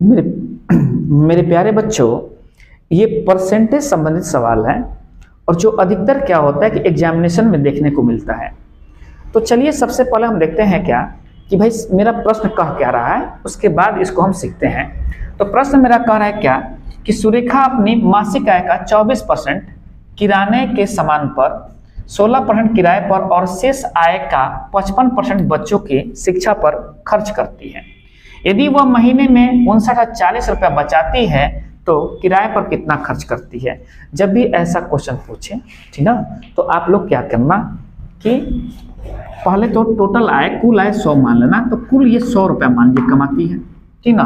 मेरे मेरे प्यारे बच्चों, ये परसेंटेज संबंधित सवाल है और जो अधिकतर क्या होता है कि एग्जामिनेशन में देखने को मिलता है। तो चलिए सबसे पहले हम देखते हैं क्या कि भाई मेरा प्रश्न कह क्या रहा है, उसके बाद इसको हम सीखते हैं। तो प्रश्न मेरा कह रहा है क्या कि सुरेखा अपनी मासिक आय का 24% किराने के सामान पर, 16% किराए पर और शेष आय का 55% बच्चों की शिक्षा पर खर्च करती है। यदि वह महीने में 59,40 रुपया बचाती है तो किराए पर कितना खर्च करती है। जब भी ऐसा क्वेश्चन पूछे, ठीक ना, तो आप लोग क्या करना कि पहले तो टोटल आय, कुल आय 100 मान लेना। तो कुल ये 100 रुपया मान ली कमाती है, ठीक ना।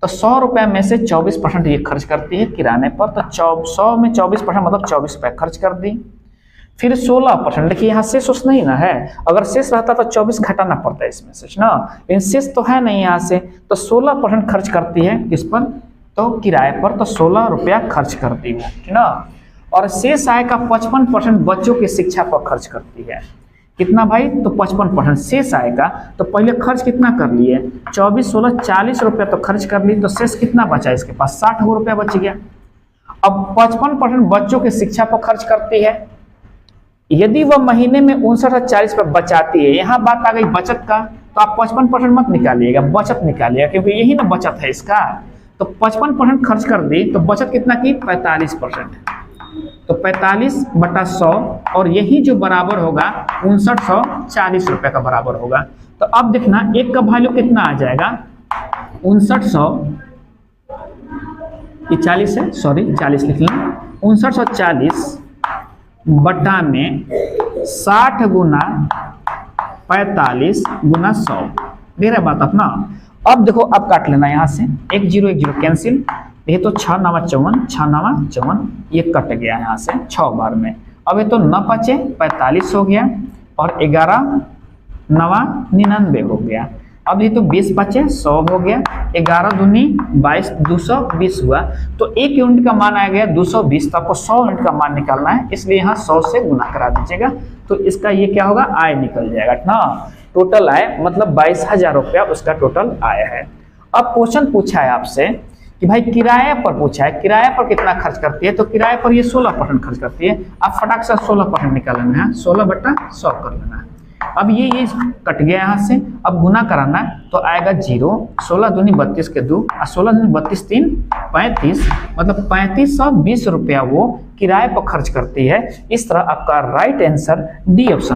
तो 100 रुपया में से 24% ये खर्च करती है किराने पर। तो 100 में 24% मतलब 24 रुपया खर्च कर दी। फिर 16%, देखिए यहाँ शेष नहीं ना है, अगर शेष रहता तो 24 घटाना पड़ता है इसमें से ना, लेकिन शेष तो है नहीं यहाँ से। तो 16% खर्च करती है किस पर, तो किराए पर। तो 16 रुपया खर्च करती है, ठीक ना। और शेष आय का 55% बच्चों की शिक्षा पर खर्च करती है। कितना भाई, तो 55% शेष आएगा। तो पहले खर्च कितना कर लिए, 24, 16, 40 रुपया तो खर्च कर ली। तो शेष कितना बचा इसके पास, 60 रुपया बच गया। अब 55% बच्चों की शिक्षा पर खर्च करती है। यदि वह महीने में 59,40 पर बचाती है, यहाँ बात आ गई बचत का, तो आप 55% मत निकालिएगा, बचत निकालिएगा, क्योंकि यही ना बचत है इसका। तो 55% खर्च कर दी तो बचत कितना की, 45%। तो 45/100 और यही जो बराबर होगा 5940 रुपये का बराबर होगा। तो अब देखना एक का वैल्यू कितना आ जाएगा, 5900, ये 40 है, सॉरी 40 लिख लें, 5940 बटा में 60 गुना 45 गुना 100, देख रहे बात अपना। अब देखो अब काट लेना यहाँ से, 1 0 1 0 कैंसिल, ये तो 6 9 54, 6 9 54, ये कट गया यहाँ से 6 बार में। अब ये तो 9 5 45 हो गया और 11 9 99 हो गया। अब ये तो 20 5 100 हो गया, 11 दूनी 22, 220 हुआ। तो 1 यूनिट का मान आ गया 220। तो आपको 100 यूनिट का मान निकालना है, इसलिए यहाँ 100 से गुना करा दीजिएगा। तो इसका ये क्या होगा, आय निकल जाएगा ना। टोटल आय मतलब 22,000 रुपया उसका टोटल आय है। अब क्वेश्चन पूछा है आपसे कि भाई किराए पर पूछा है, किराए पर कितना खर्च करती है। तो किराए पर ये 16% खर्च करती है। आप फटाक से 16% निकाल लेना है, 16/100 कर लेना है। अब ये कट गया यहाँ से, अब गुना कराना है तो आएगा 0, 16 दूनी 32 के 2 और 16 दूनी 32 3 35, मतलब 3520 रुपया वो किराए पर खर्च करती है। इस तरह आपका राइट आंसर डी ऑप्शन।